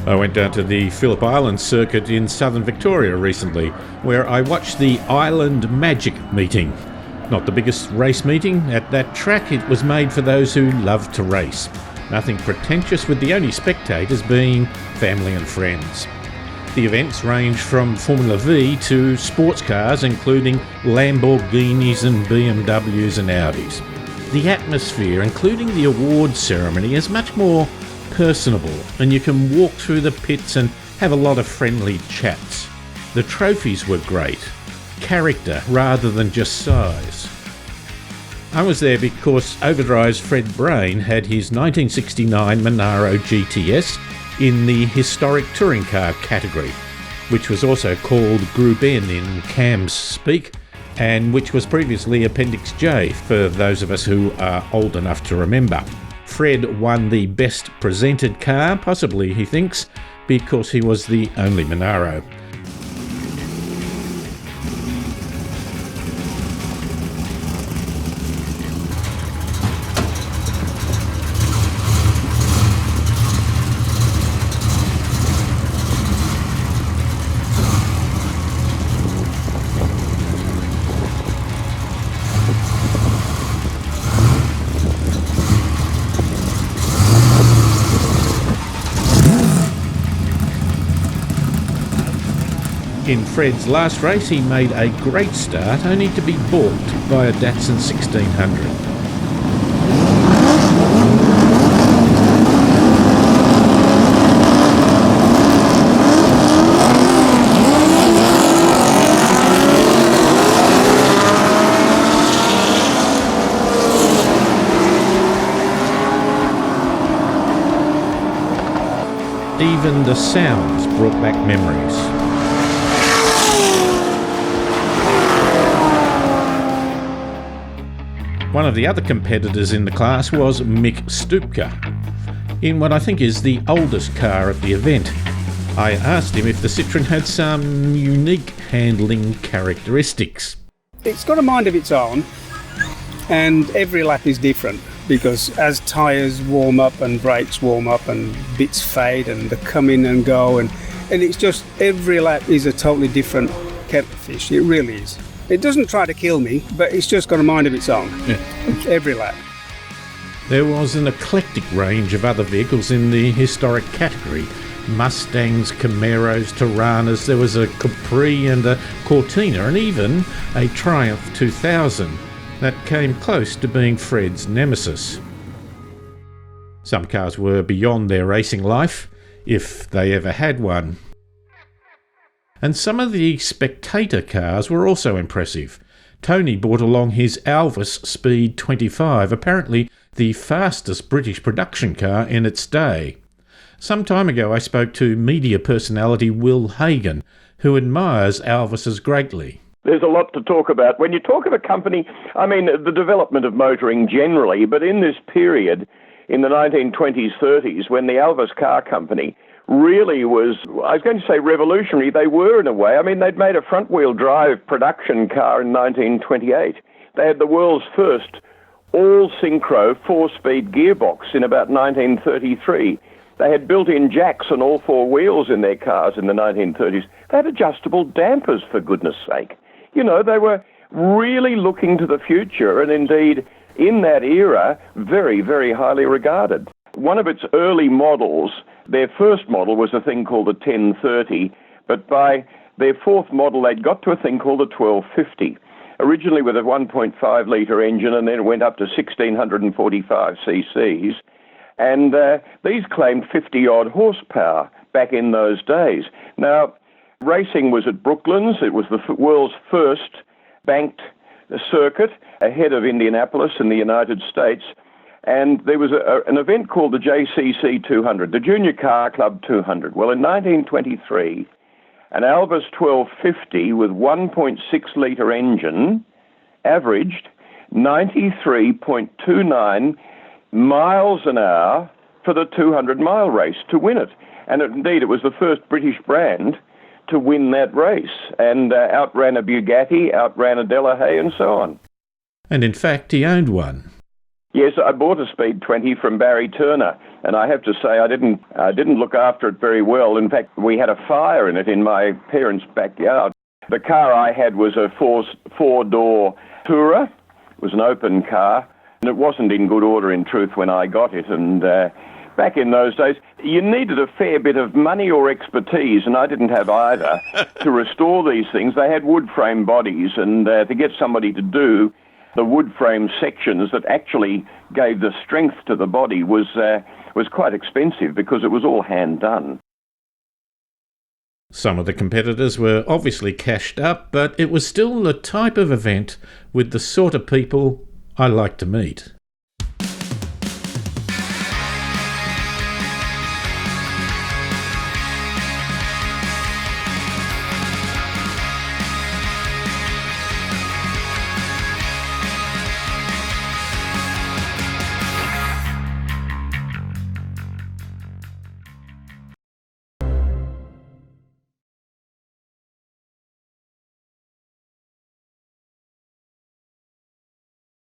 I went down to the Phillip Island circuit in southern Victoria recently, where I watched the Island Magic meeting. Not the biggest race meeting at that track, it was made for those who love to race. Nothing pretentious, with the only spectators being family and friends. The events range from Formula V to sports cars, including Lamborghinis and BMWs and Audis. The atmosphere, including the awards ceremony, is much more personable, and you can walk through the pits and have a lot of friendly chats. The trophies were great. Character rather than just size. I was there because Overdrive's Fred Brain had his 1969 Monaro GTS in the historic touring car category, which was also called Group N in CAMS speak, and which was previously Appendix J for those of us who are old enough to remember. Fred won the best presented car, possibly, he thinks, because he was the only Monaro. In Fred's last race, he made a great start, only to be balked by a Datsun 1600. Even the sounds brought back memories. One of the other competitors in the class was Mick Stupka, in what I think is the oldest car at the event. I asked him if the Citroen had some unique handling characteristics. It's got a mind of its own, and every lap is different, because as tyres warm up and brakes warm up and bits fade and they come in and go, and it's just every lap is a totally different kettle of fish. It really is. It doesn't try to kill me, but it's just got a mind of its own. Yeah. Every lap. There was an eclectic range of other vehicles in the historic category. Mustangs, Camaros, Tiranas, there was a Capri and a Cortina, and even a Triumph 2000 that came close to being Fred's nemesis. Some cars were beyond their racing life, if they ever had one. And some of the spectator cars were also impressive. Tony brought along his Alvis Speed 25, apparently the fastest British production car in its day. Some time ago I spoke to media personality Will Hagan, who admires Alvises greatly. There's a lot to talk about. When you talk of a company, I mean, the development of motoring generally, but in this period, in the 1920s, 30s, when the Alvis Car Company really was, I was going to say revolutionary, they were in a way. I mean, they'd made a front-wheel drive production car in 1928. They had the world's first all-synchro four-speed gearbox in about 1933. They had built-in jacks on all four wheels in their cars in the 1930s. They had adjustable dampers, for goodness sake. You know, they were really looking to the future, and indeed, in that era, very, very highly regarded. One of its early models, their first model was a thing called the 1030, but by their fourth model, they'd got to a thing called the 1250, originally with a 1.5 litre engine, and then it went up to 1,645 cc's. And these claimed 50-odd horsepower back in those days. Now, racing was at Brooklands. It was the world's first banked circuit ahead of Indianapolis in the United States. And there was an event called the JCC 200, the Junior Car Club 200. Well, in 1923, an Alvis 1250 with 1.6 litre engine averaged 93.29 miles an hour for the 200-mile race to win it. And indeed, it was the first British brand to win that race, and outran a Bugatti, outran a Delahaye, and so on. And in fact, he owned one. Yes, I bought a Speed 20 from Barry Turner And I have to say, I didn't look after it very well. In fact, we had a fire in it in my parents' backyard. The car I had was a four-door Tourer. It was an open car, and it wasn't in good order, in truth, when I got it. And back in those days, you needed a fair bit of money or expertise, and I didn't have either, to restore these things. They had wood frame bodies, and to get somebody to do the wood frame sections that actually gave the strength to the body was quite expensive, because it was all hand done. Some of the competitors were obviously cashed up, but it was still the type of event with the sort of people I like to meet.